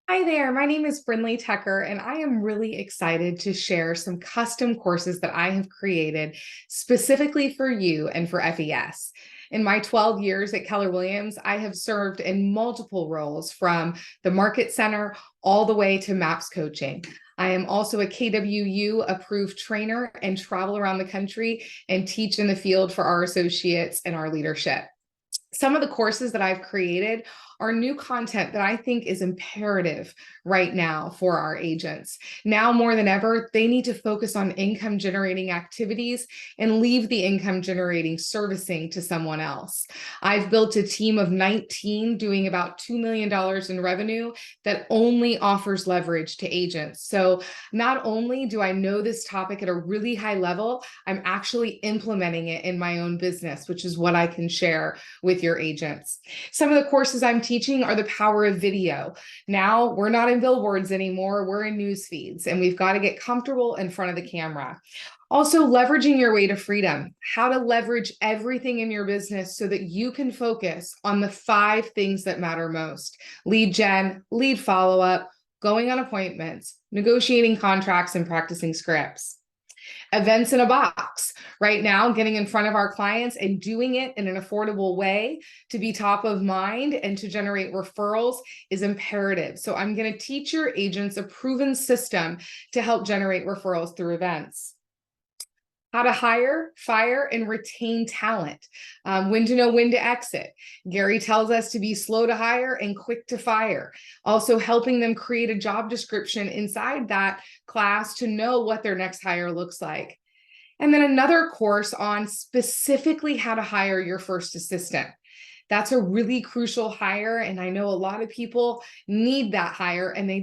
Hi there, my name is Brindley Tucker, and I am really excited to share some custom courses that I have created specifically for you and for FES. In my 12 years at Keller Williams, I have served in multiple roles from the Market Center all the way to MAPS coaching. I am also a KWU approved trainer and travel around the country and teach in the field for our associates and our leadership. Some of the courses that I've created are new content that I think is imperative right now for our agents. Now more than ever, they need to focus on income generating activities and leave the income generating servicing to someone else. I've built a team of 19 doing about $2 million in revenue that only offers leverage to agents. So not only do I know this topic at a really high level, I'm actually implementing it in my own business, which is what I can share with your agents. Some of the courses I'm teaching are the power of video. Now we're not in billboards anymore, we're in news feeds, and we've got to get comfortable in front of the camera. Also, leveraging your way to freedom, how to leverage everything in your business so that you can focus on the 5 things that matter most: lead gen, lead follow-up, going on appointments, negotiating contracts, and practicing scripts. Events in a box. Right now, getting in front of our clients and doing it in an affordable way to be top of mind and to generate referrals is imperative. So I'm going to teach your agents a proven system to help generate referrals through events. How to hire, fire, and retain talent. When to know when to exit. Gary tells us to be slow to hire and quick to fire. Also helping them create a job description inside that class to know what their next hire looks like. And then another course on specifically how to hire your first assistant. That's a really crucial hire. And I know a lot of people need that hire and they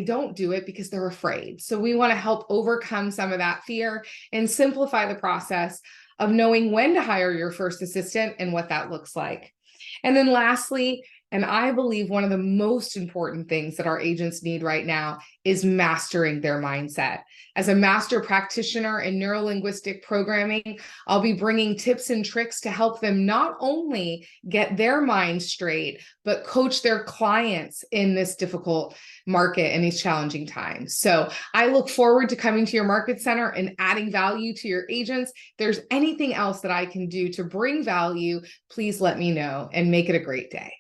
don't do it because they're afraid. So we want to help overcome some of that fear and simplify the process of knowing when to hire your first assistant and what that looks like. And then lastly, and I believe one of the most important things that our agents need right now is mastering their mindset. As a master practitioner in neurolinguistic programming, I'll be bringing tips and tricks to help them not only get their mind straight, but coach their clients in this difficult market and these challenging times. So I look forward to coming to your market center and adding value to your agents. If there's anything else that I can do to bring value, please let me know and make it a great day.